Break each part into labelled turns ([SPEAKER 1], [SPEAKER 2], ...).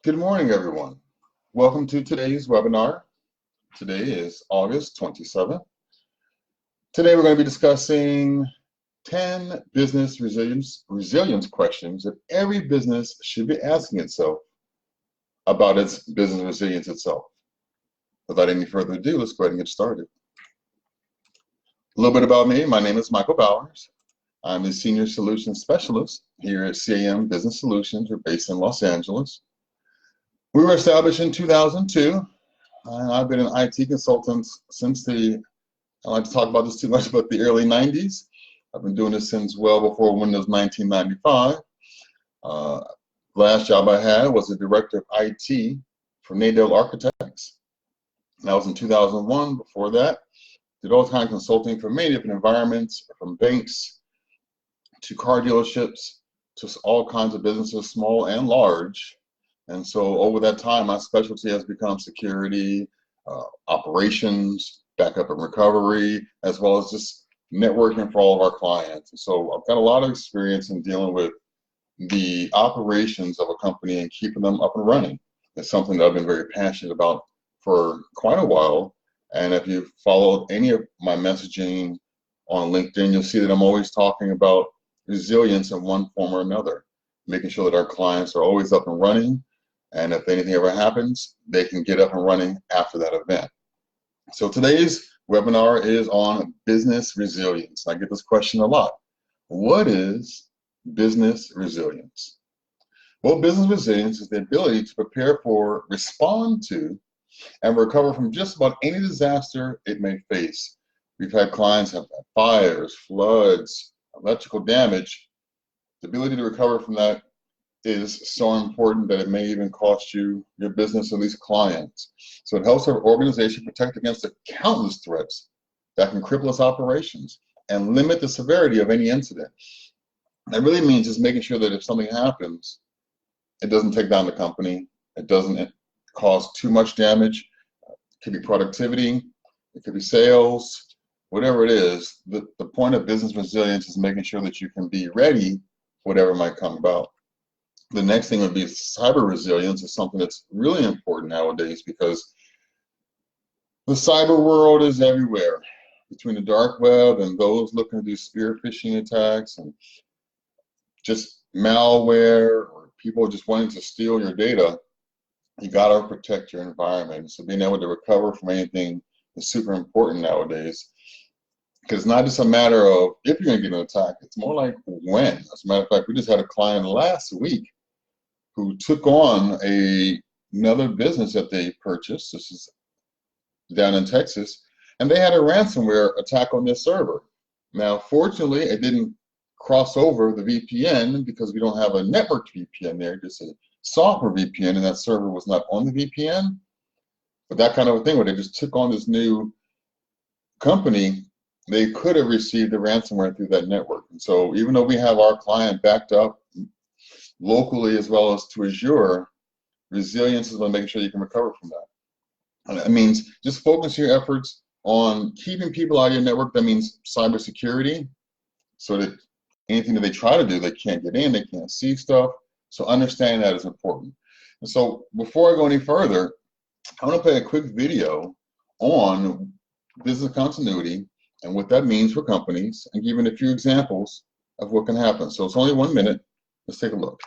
[SPEAKER 1] Good morning, everyone. Welcome to today's webinar. Today is August 27th. Today we're going to be discussing 10 business resilience questions that every business should be asking itself about its business resilience itself. Without any further ado, let's go ahead and get started. A little bit about me. My name is Michael Bowers. I'm the Senior Solutions Specialist here at CAM Business Solutions. We're based in Los Angeles. We were established in 2002, and I've been an IT consultant since I don't like to talk about this too much, but the early 90s. I've been doing this since well before Windows 1995. Last job I had was the Director of IT for Nadell Architects. That was in 2001. Before that, did all kinds of consulting for many different environments, from banks to car dealerships to all kinds of businesses, small and large. And so over that time, my specialty has become security, operations, backup and recovery, as well as just networking for all of our clients. And so I've got a lot of experience in dealing with the operations of a company and keeping them up and running. It's something that I've been very passionate about for quite a while. And if you've followed any of my messaging on LinkedIn, you'll see that I'm always talking about resilience in one form or another, making sure that our clients are always up and running. And if anything ever happens, they can get up and running after that event. So today's webinar is on business resilience. I get this question a lot. What is business resilience? Well, business resilience is the ability to prepare for, respond to, and recover from just about any disaster it may face. We've had clients have fires, floods, electrical damage. The ability to recover from that is so important that it may even cost you your business, at least clients. So it helps our organization protect against the countless threats that can cripple its operations and limit the severity of any incident. That really means just making sure that if something happens, it doesn't take down the company, it doesn't cause too much damage. It could be productivity, it could be sales, whatever it is. The point of business resilience is making sure that you can be ready for whatever might come about. The next thing would be cyber resilience. Is something that's really important nowadays because the cyber world is everywhere. Between the dark web and those looking to do spear phishing attacks and just malware or people just wanting to steal your data, you got to protect your environment. So being able to recover from anything is super important nowadays, because it's not just a matter of if you're going to get an attack, it's more like when. As a matter of fact, we just had a client last week who took on another business that they purchased. This is down in Texas, and they had a ransomware attack on their server. Now, fortunately, it didn't cross over the VPN because we don't have a networked VPN there, just a software VPN, and that server was not on the VPN. But that kind of a thing where they just took on this new company, they could have received the ransomware through that network. And so even though we have our client backed up locally as well as to Azure, resilience is about making sure you can recover from that. And that means just focus your efforts on keeping people out of your network. That means cybersecurity, so that anything that they try to do, they can't get in, they can't see stuff. So understanding that is important. And so before I go any further, I want to play a quick video on business continuity and what that means for companies, and giving a few examples of what can happen. So it's only 1 minute. Let's take a look.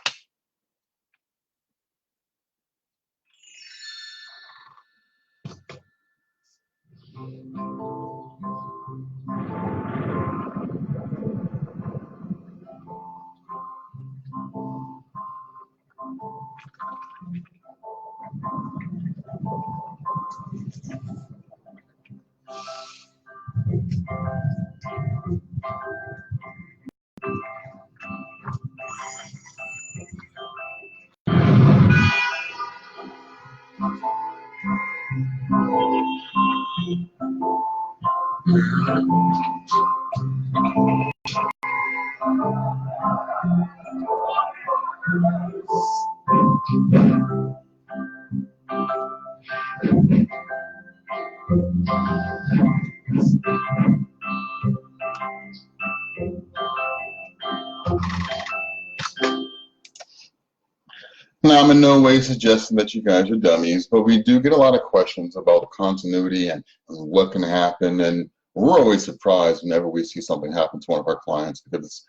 [SPEAKER 1] Now, I'm in no way suggesting that you guys are dummies, but we do get a lot of questions about the continuity and what can happen, and we're always surprised whenever we see something happen to one of our clients, because it's,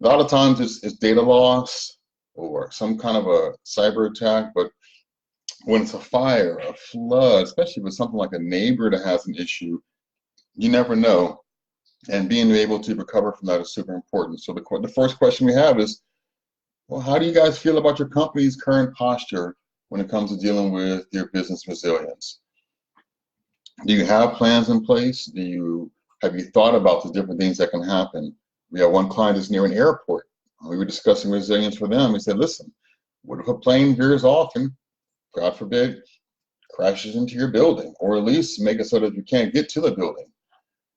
[SPEAKER 1] a lot of times it's data loss or some kind of a cyber attack. But when it's a fire, a flood, especially with something like a neighbor that has an issue, you never know. And being able to recover from that is super important. So the first question we have is, well, how do you guys feel about your company's current posture when it comes to dealing with your business resilience? Do you have plans in place? Have you thought about the different things that can happen? We have one client that's near an airport. We were discussing resilience for them. We said, listen, what if a plane veers off and, God forbid, crashes into your building, or at least make it so that you can't get to the building?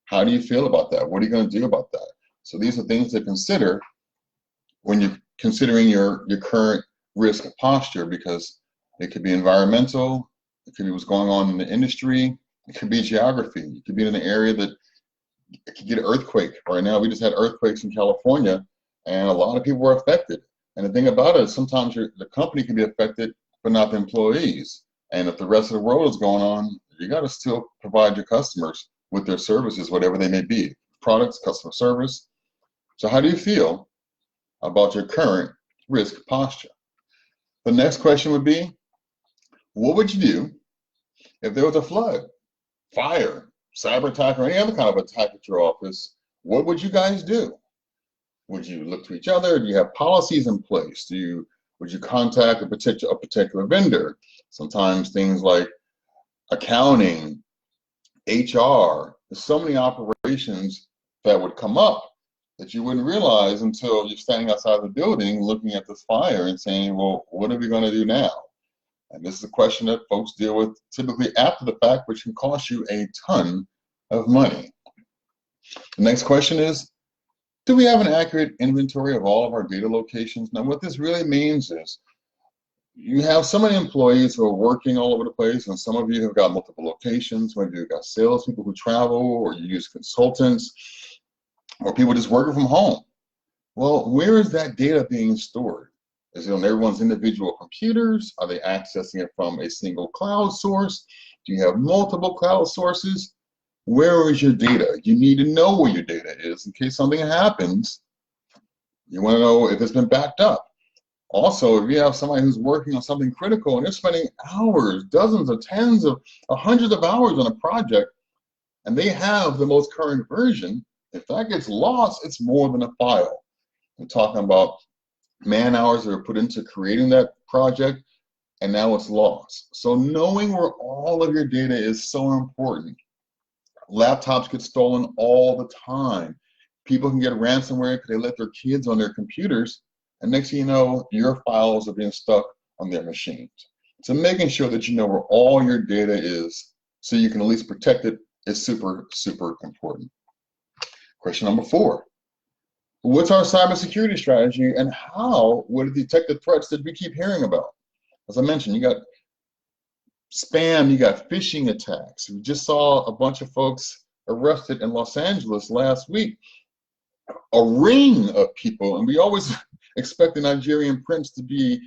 [SPEAKER 1] How do you feel about that? What are you going to do about that? So these are things to consider when you're considering your current risk posture, because it could be environmental, it could be what's going on in the industry, it could be geography, it could be in an area that it could get an earthquake. Right now, we just had earthquakes in California, and a lot of people were affected. And the thing about it is sometimes the company can be affected, but not the employees. And if the rest of the world is going on, you got to still provide your customers with their services, whatever they may be, products, customer service. So how do you feel about your current risk posture? The next question would be, what would you do if there was a flood, fire, cyber attack, or any other kind of attack at your office? What would you guys do? Would you look to each other? Do you have policies in place? Would you contact a particular vendor? Sometimes things like accounting, HR, there's so many operations that would come up that you wouldn't realize until you're standing outside the building looking at this fire and saying, well, what are we going to do now? And this is a question that folks deal with typically after the fact, which can cost you a ton of money. The next question is, do we have an accurate inventory of all of our data locations? Now, what this really means is you have so many employees who are working all over the place, and some of you have got multiple locations. Maybe you've got salespeople who travel, or you use consultants, or people just working from home. Well, where is that data being stored? Is it on everyone's individual computers? Are they accessing it from a single cloud source? Do you have multiple cloud sources? Where is your data? You need to know where your data is in case something happens. You want to know if it's been backed up. Also, if you have somebody who's working on something critical and they're spending hours, dozens of tens of hundreds of hours on a project, and they have the most current version, if that gets lost, it's more than a file. I'm talking about man hours that are put into creating that project, and now it's lost. So knowing where all of your data is so important. Laptops get stolen all the time. People can get ransomware because they let their kids on their computers, and next thing you know, your files are being stuck on their machines. So making sure that you know where all your data is so you can at least protect it is super, super important. Question number 4. What's our cybersecurity strategy, and how would it detect the threats that we keep hearing about? As I mentioned, you got spam, you got phishing attacks. We just saw a bunch of folks arrested in Los Angeles last week. A ring of people, and we always expect the Nigerian prince to be,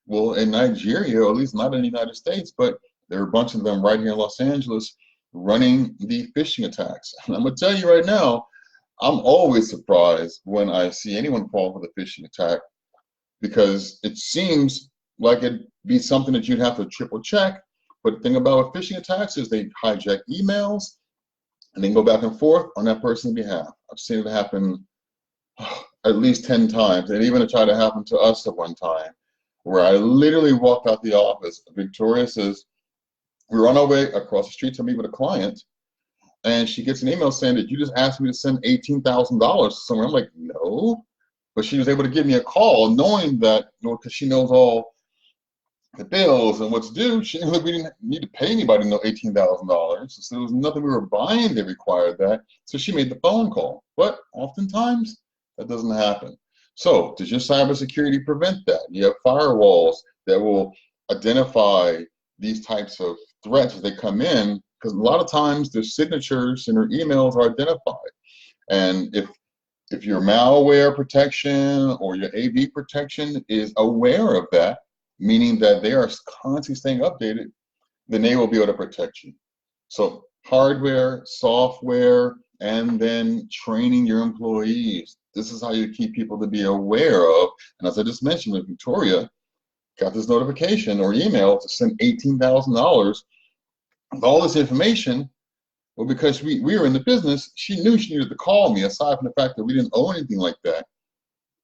[SPEAKER 1] well, in Nigeria, or at least not in the United States, but there are a bunch of them right here in Los Angeles running the phishing attacks. And I'm gonna tell you right now, I'm always surprised when I see anyone fall for the phishing attack, because it seems like it'd be something that you'd have to triple check. But the thing about phishing attacks is they hijack emails and then go back and forth on that person's behalf. I've seen it happen at least 10 times. And even it tried to happen to us at one time, where I literally walked out the office. Victoria says, we were on our way across the street to meet with a client, and she gets an email saying that you just asked me to send $18,000 somewhere. I'm like, no. But she was able to give me a call knowing that, because she knows all the bills and what's due. She knew that we didn't need to pay anybody no $18,000. So there was nothing we were buying that required that. So she made the phone call. But oftentimes, that doesn't happen. So does your cybersecurity prevent that? You have firewalls that will identify these types of threats as they come in, because a lot of times their signatures and their emails are identified. And if your malware protection or your AV protection is aware of that, meaning that they are constantly staying updated, then they will be able to protect you. So hardware, software, and then training your employees. This is how you keep people to be aware of. And as I just mentioned with Victoria, got this notification or email to send $18,000 with all this information. Well, because we were in the business, she knew she needed to call me, aside from the fact that we didn't own anything like that,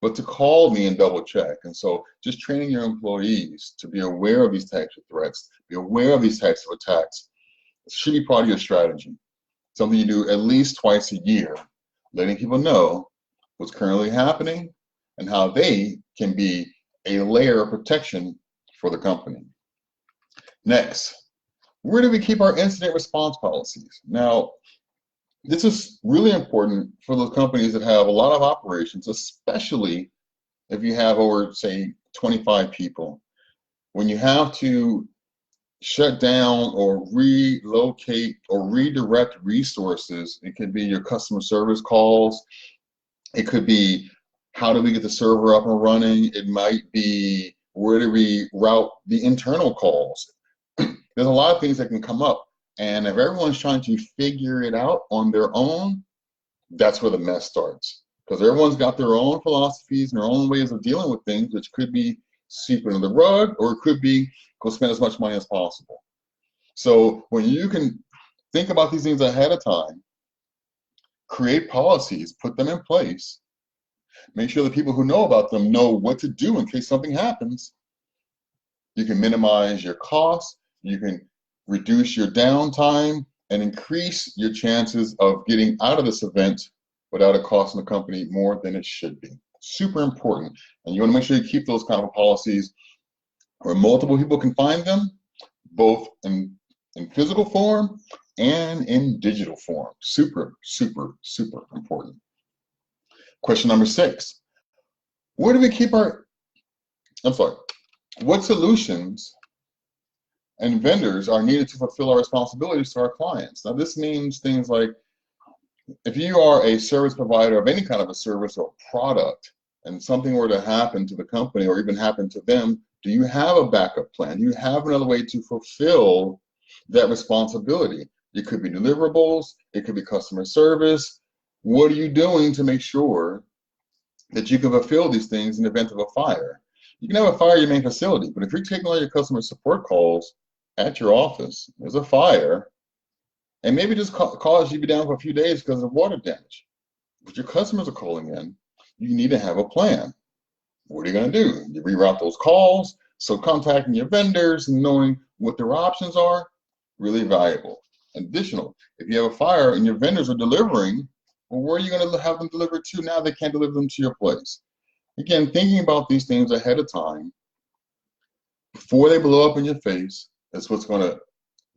[SPEAKER 1] but to call me and double check. And so just training your employees to be aware of these types of threats, be aware of these types of attacks, should be part of your strategy. Something you do at least twice a year, letting people know what's currently happening and how they can be a layer of protection for the company. Next, where do we keep our incident response policies? Now, this is really important for those companies that have a lot of operations, especially if you have over, say, 25 people. When you have to shut down or relocate or redirect resources, it could be your customer service calls. It could be, how do we get the server up and running? It might be, where do we route the internal calls? There's a lot of things that can come up. And if everyone's trying to figure it out on their own, that's where the mess starts. Because everyone's got their own philosophies and their own ways of dealing with things, which could be sweep under the rug, or it could be go spend as much money as possible. So when you can think about these things ahead of time, create policies, put them in place, make sure the people who know about them know what to do in case something happens. You can minimize your costs, you can reduce your downtime, and increase your chances of getting out of this event without it costing the company more than it should be. Super important. And you want to make sure you keep those kind of policies where multiple people can find them, both in physical form and in digital form. Super, super, super important. Question number 6. Where do we keep what solutions and vendors are needed to fulfill our responsibilities to our clients? Now, this means things like, if you are a service provider of any kind of a service or product, and something were to happen to the company or even happen to them, do you have a backup plan? Do you have another way to fulfill that responsibility? It could be deliverables, it could be customer service. What are you doing to make sure that you can fulfill these things in the event of a fire? You can have a fire in your main facility, but if you're taking all your customer support calls at your office, there's a fire, and maybe just cause you to be down for a few days because of water damage, but your customers are calling in, you need to have a plan. What are you going to do? You reroute those calls. So contacting your vendors and knowing what their options are, really valuable. Additional, if you have a fire and your vendors are delivering, well, where are you going to have them delivered to now? They can't deliver them to your place. Again, thinking about these things ahead of time, before they blow up in your face, is what's going to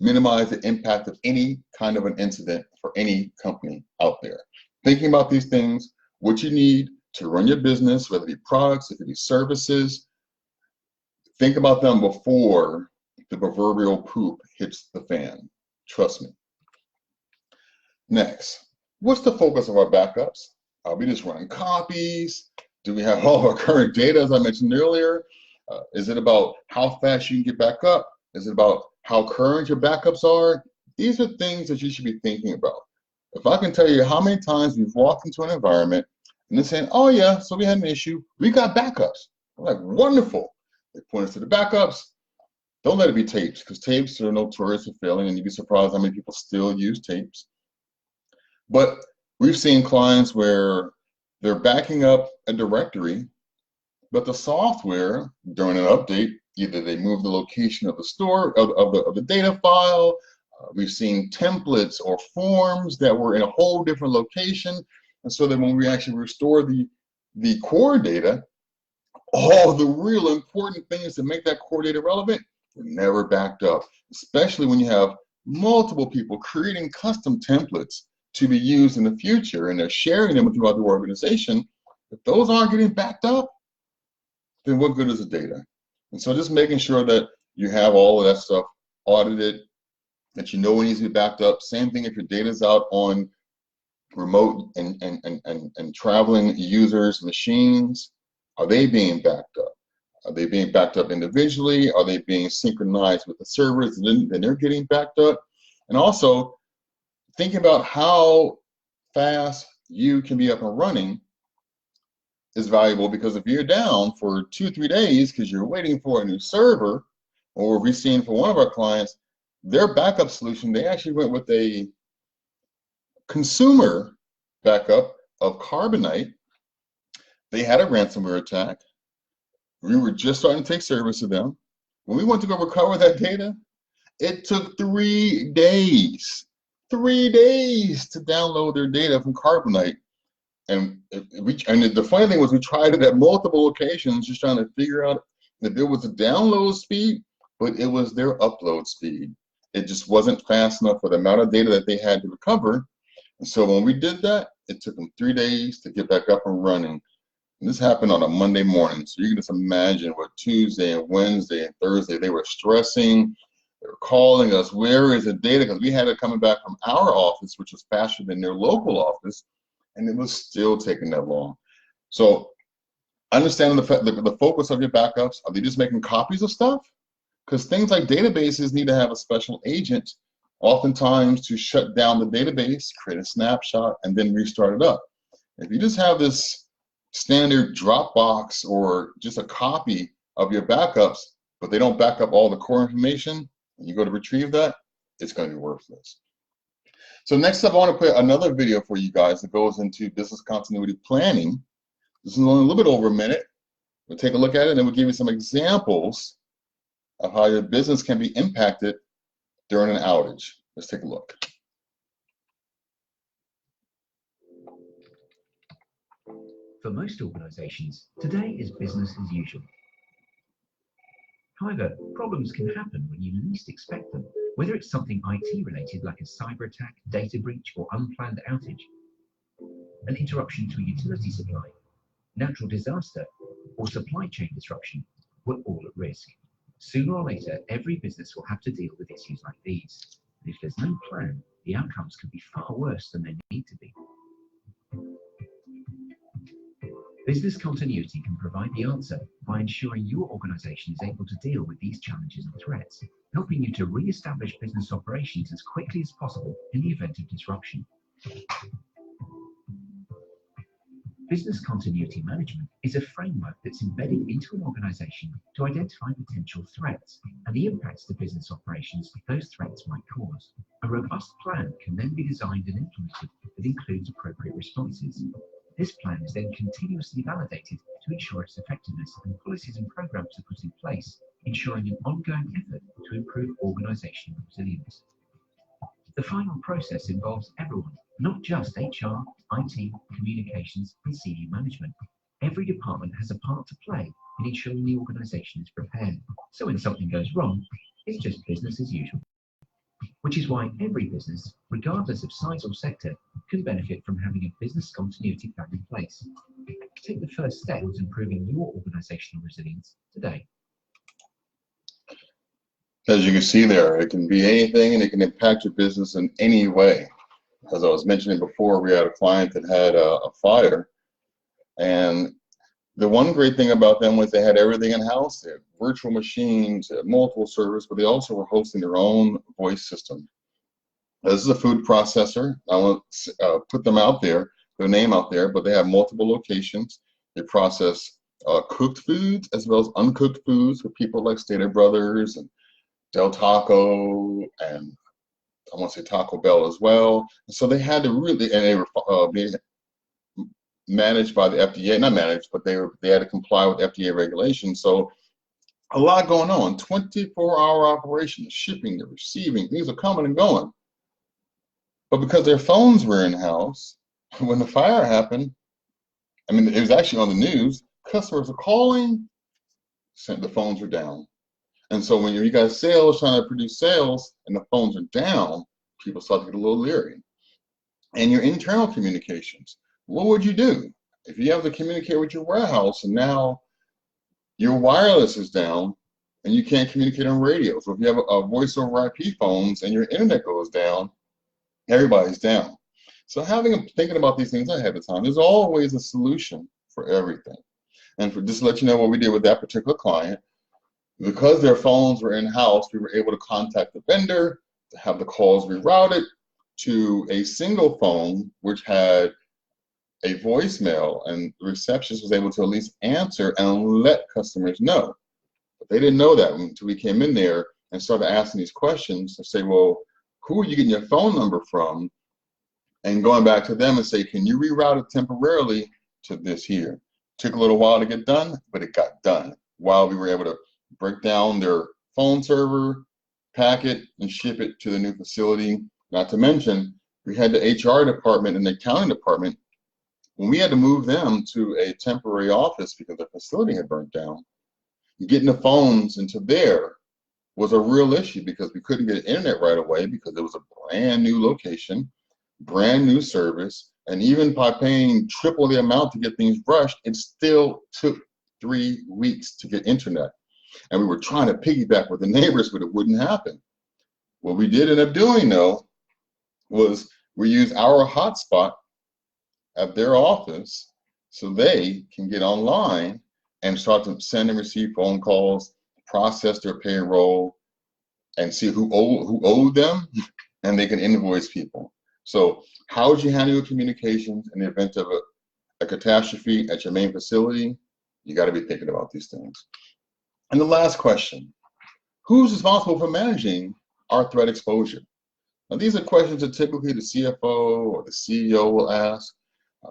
[SPEAKER 1] minimize the impact of any kind of an incident for any company out there. Thinking about these things, what you need to run your business, whether it be products, it could be services, think about them before the proverbial poop hits the fan. Trust me. Next, what's the focus of our backups? Are we just running copies? Do we have all of our current data, as I mentioned earlier? Is it about how fast you can get back up? Is it about how current your backups are? These are things that you should be thinking about. If I can tell you how many times we've walked into an environment and they're saying, oh yeah, so we had an issue, we got backups. I'm like, wonderful. They point us to the backups. Don't let it be tapes, because tapes are notorious for failing, and you'd be surprised how many people still use tapes. But we've seen clients where they're backing up a directory, but the software, during an update, either they move the location of the store, of the data file. We've seen templates or forms that were in a whole different location. And so that when we actually restore the core data, all the real important things that make that core data relevant were never backed up, especially when you have multiple people creating custom templates to be used in the future, and they're sharing them throughout the organization. If those aren't getting backed up, then what good is the data? And so just making sure that you have all of that stuff audited, that you know it needs to be backed up. Same thing if your data's out on remote and traveling users' machines. Are they being backed up? Are they being backed up individually? Are they being synchronized with the servers and then they're getting backed up? And also thinking about how fast you can be up and running is valuable, because if you're down for 2-3 days because you're waiting for a new server, or we've seen for one of our clients, their backup solution, they actually went with a consumer backup of Carbonite. They had a ransomware attack. We were just starting to take service to them. When we went to go recover that data, it took 3 days. 3 days to download their data from Carbonite. And the funny thing was, we tried it at multiple locations, just trying to figure out if it was a download speed, but it was their upload speed. It just wasn't fast enough for the amount of data that they had to recover. And so when we did that, it took them 3 days to get back up and running. And this happened on a Monday morning. So you can just imagine what Tuesday and Wednesday and Thursday, they were stressing. They were calling us, where is the data? Because we had it coming back from our office, which was faster than their local office, and it was still taking that long. So understanding the focus of your backups. Are they just making copies of stuff? Because things like databases need to have a special agent oftentimes to shut down the database, create a snapshot, and then restart it up. If you just have this standard Dropbox or just a copy of your backups, but they don't back up all the core information, and you go to retrieve that, it's going to be worthless. So next up, I want to put another video for you guys that goes into business continuity planning. This is only a little bit over a minute. We'll take a look at it, and then we'll give you some examples of how your business can be impacted during an outage. Let's take a look.
[SPEAKER 2] For most organizations, today is business as usual. However, problems can happen when you least expect them, whether it's something IT related like a cyber attack, data breach, or unplanned outage, an interruption to a utility supply, natural disaster, or supply chain disruption. We're all at risk. Sooner or later, every business will have to deal with issues like these. And if there's no plan, the outcomes can be far worse than they need to be. Business continuity can provide the answer by ensuring your organization is able to deal with these challenges and threats, helping you to re-establish business operations as quickly as possible in the event of disruption. Business continuity management is a framework that's embedded into an organization to identify potential threats and the impacts to business operations those threats might cause. A robust plan can then be designed and implemented that includes appropriate responses. This plan is then continuously validated to ensure its effectiveness, and policies and programs are put in place, ensuring an ongoing effort to improve organizational resilience. The final process involves everyone, not just HR, IT, communications, and senior management. Every department has a part to play in ensuring the organization is prepared. So when something goes wrong, it's just business as usual. Which is why every business, regardless of size or sector, can benefit from having a business continuity plan in place. Take the first step to improving your organizational resilience today.
[SPEAKER 1] As you can see there, it can be anything and it can impact your business in any way. As I was mentioning before, we had a client that had a fire, and the one great thing about them was they had everything in-house. They had virtual machines, they had multiple servers, but they also were hosting their own voice system. This is a food processor. I won't put them out there, their name out there, but they have multiple locations. They process cooked foods as well as uncooked foods for people like Stater Brothers and Del Taco, and I want to say Taco Bell as well. And so they had to really, and they were being managed by the FDA, not managed, but they had to comply with FDA regulations. So a lot going on, 24-hour operations, shipping, the receiving, things are coming and going. But because their phones were in-house, when the fire happened, I mean, it was actually on the news, customers are calling, the phones are down. And so when you got sales trying to produce sales and the phones are down, people start to get a little leery. And your internal communications, what would you do? If you have to communicate with your warehouse and now your wireless is down and you can't communicate on radio. So if you have a voice over IP phones and your internet goes down, everybody's down. So thinking about these things ahead of time, there's always a solution for everything. And for just to let you know what we did with that particular client, because their phones were in-house, we were able to contact the vendor to have the calls rerouted to a single phone, which had a voicemail, and the receptionist was able to at least answer and let customers know. But they didn't know that until we came in there and started asking these questions to say, well, who are you getting your phone number from? And going back to them and say, can you reroute it temporarily to this here? Took a little while to get done, but it got done while we were able to break down their phone server, pack it, and ship it to the new facility. Not to mention, we had the HR department and the accounting department. When we had to move them to a temporary office because the facility had burnt down, getting the phones into there was a real issue because we couldn't get internet right away because it was a brand new location, brand new service, and even by paying triple the amount to get things rushed, it still took 3 weeks to get internet. And we were trying to piggyback with the neighbors, but it wouldn't happen. What we did end up doing, though, was we used our hotspot at their office so they can get online and start to send and receive phone calls, process their payroll, and see who owed them, and they can invoice people. So how would you handle your communications in the event of a catastrophe at your main facility? You got to be thinking about these things. And the last question, who's responsible for managing our threat exposure? Now, these are questions that typically the CFO or the CEO will ask.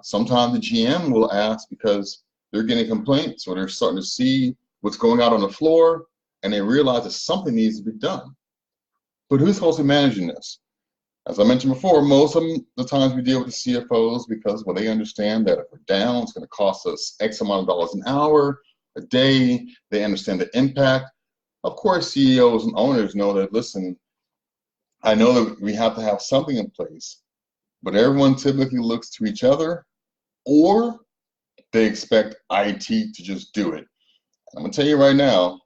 [SPEAKER 1] Sometimes the GM will ask because they're getting complaints or they're starting to see what's going out on the floor and they realize that something needs to be done. But who's supposed to be managing this? As I mentioned before, most of the times we deal with the CFOs because, well, they understand that if we're down, it's going to cost us X amount of dollars an hour, a day. They understand the impact. Of course, CEOs and owners know that, listen, I know that we have to have something in place, but everyone typically looks to each other or they expect IT to just do it. I'm going to tell you right now,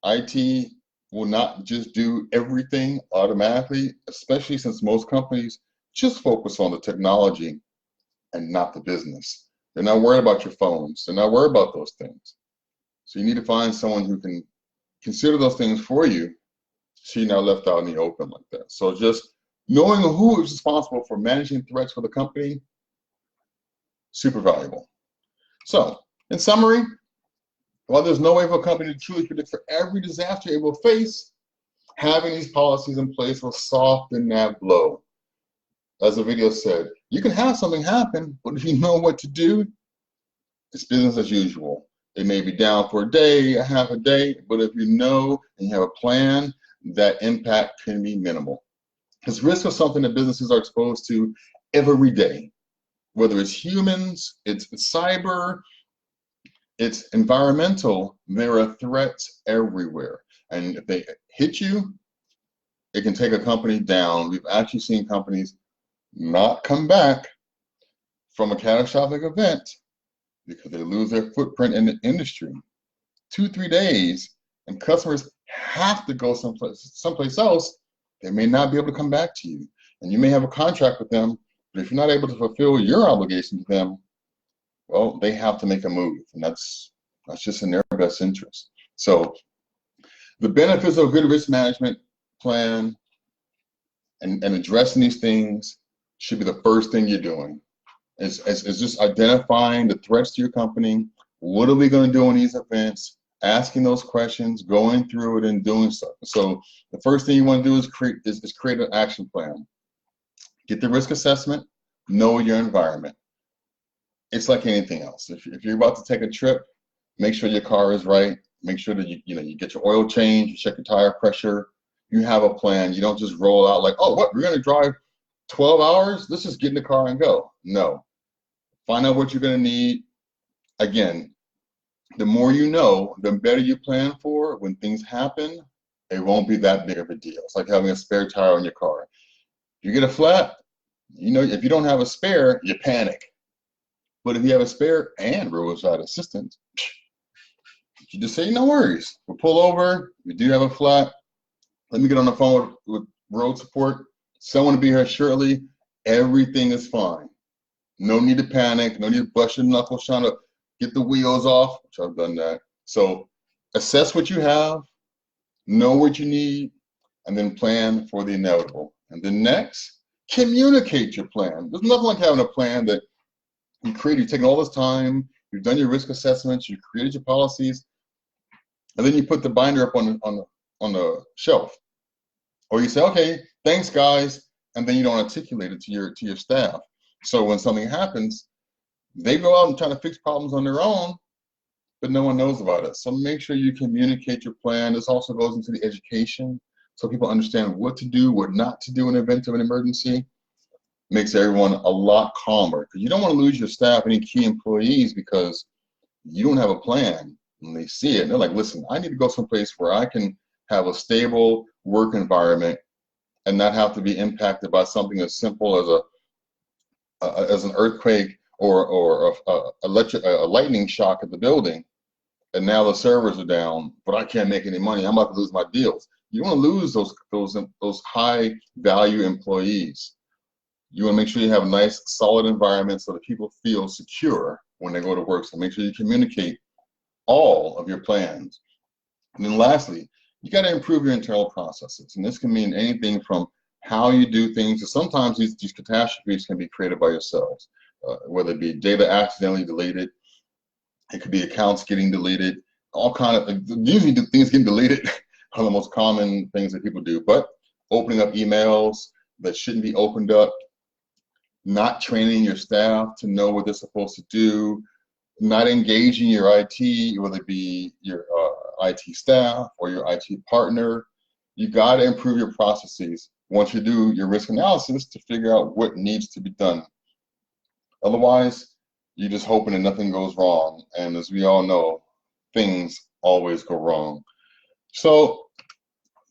[SPEAKER 1] IT will not just do everything automatically, especially since most companies just focus on the technology and not the business. They're not worried about your phones. They're not worried about those things. So you need to find someone who can consider those things for you so you're not left out in the open like that. So just knowing who is responsible for managing threats for the company, super valuable. So in summary, while there's no way for a company to truly predict for every disaster it will face, having these policies in place will soften that blow. As the video said, you can have something happen, but if you know what to do, it's business as usual. It may be down for a day, a half a day, but if you know and you have a plan, that impact can be minimal. Because risk is something that businesses are exposed to every day, whether it's humans, it's cyber, it's environmental. There are threats everywhere. And if they hit you, it can take a company down. We've actually seen companies not come back from a catastrophic event because they lose their footprint in the industry. 2-3 days, and customers have to go someplace else. They may not be able to come back to you. And you may have a contract with them, but if you're not able to fulfill your obligation to them, well, they have to make a move, and that's just in their best interest. So the benefits of a good risk management plan and addressing these things should be the first thing you're doing. It's just identifying the threats to your company. What are we going to do in these events? Asking those questions, going through it, and doing so. So the first thing you want to do is create an action plan. Get the risk assessment, know your environment. It's like anything else. If you're about to take a trip, make sure your car is right. Make sure that you get your oil change, you check your tire pressure. You have a plan. You don't just roll out like, oh, what, we're going to drive 12 hours? Let's just get in the car and go. No. Find out what you're going to need. Again, the more you know, the better you plan for. When things happen, it won't be that big of a deal. It's like having a spare tire on your car. If you get a flat, if you don't have a spare, you panic. But if you have a spare and roadside assistance, you just say, no worries. We'll pull over. We do have a flat. Let me get on the phone with road support. Someone will be here shortly. Everything is fine. No need to panic. No need to bust your knuckles trying to get the wheels off, which I've done that. So assess what you have, know what you need, and then plan for the inevitable. And then next, communicate your plan. There's nothing like having a plan that you created, you've taken all this time, you've done your risk assessments, you've created your policies, and then you put the binder up on the shelf. Or you say, okay, thanks guys, and then you don't articulate it to your staff. So when something happens, they go out and try to fix problems on their own, but no one knows about it. So make sure you communicate your plan. This also goes into the education, so people understand what to do, what not to do in the event of an emergency. Makes everyone a lot calmer, because you don't want to lose your staff, any key employees, because you don't have a plan. When they see it, and they're like, listen, I need to go someplace where I can have a stable work environment and not have to be impacted by something as simple as an earthquake or a lightning shock at the building, and now the servers are down, but I can't make any money. I'm about to lose my deals. You want to lose those high value employees. You want to make sure you have a nice, solid environment so that people feel secure when they go to work. So make sure you communicate all of your plans. And then lastly, you got to improve your internal processes. And this can mean anything from how you do things, to sometimes these catastrophes can be created by yourselves, whether it be data accidentally deleted, it could be accounts getting deleted, all kind of, usually things getting deleted are the most common things that people do, but opening up emails that shouldn't be opened up, not training your staff to know what they're supposed to do, not engaging your IT, whether it be your IT staff or your IT partner. You got to improve your processes once you do your risk analysis to figure out what needs to be done. Otherwise, you're just hoping that nothing goes wrong. And as we all know, things always go wrong. So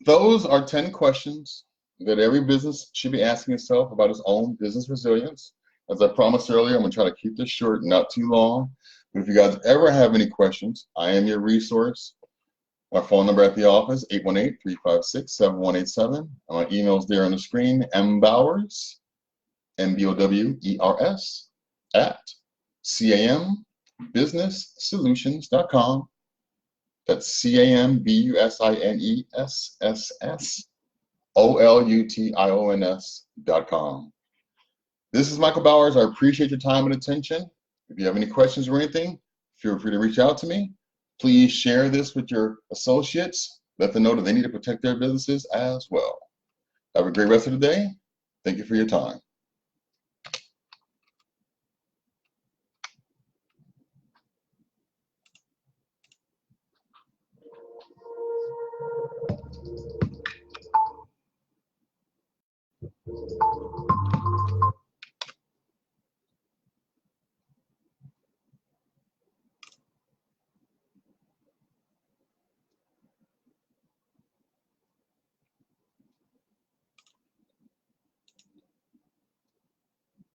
[SPEAKER 1] those are 10 questions that every business should be asking itself about its own business resilience. As I promised earlier, I'm going to try to keep this short, not too long. But if you guys ever have any questions, I am your resource. My phone number at the office, 818-356-7187. My email's there on the screen, mbowers, M-B-O-W-E-R-S, at cambusinesssolutions.com. That's cambusinesssolutions.com. This is Michael Bowers. I appreciate your time and attention. If you have any questions or anything, feel free to reach out to me. Please share this with your associates. Let them know that they need to protect their businesses as well. Have a great rest of the day. Thank you for your time.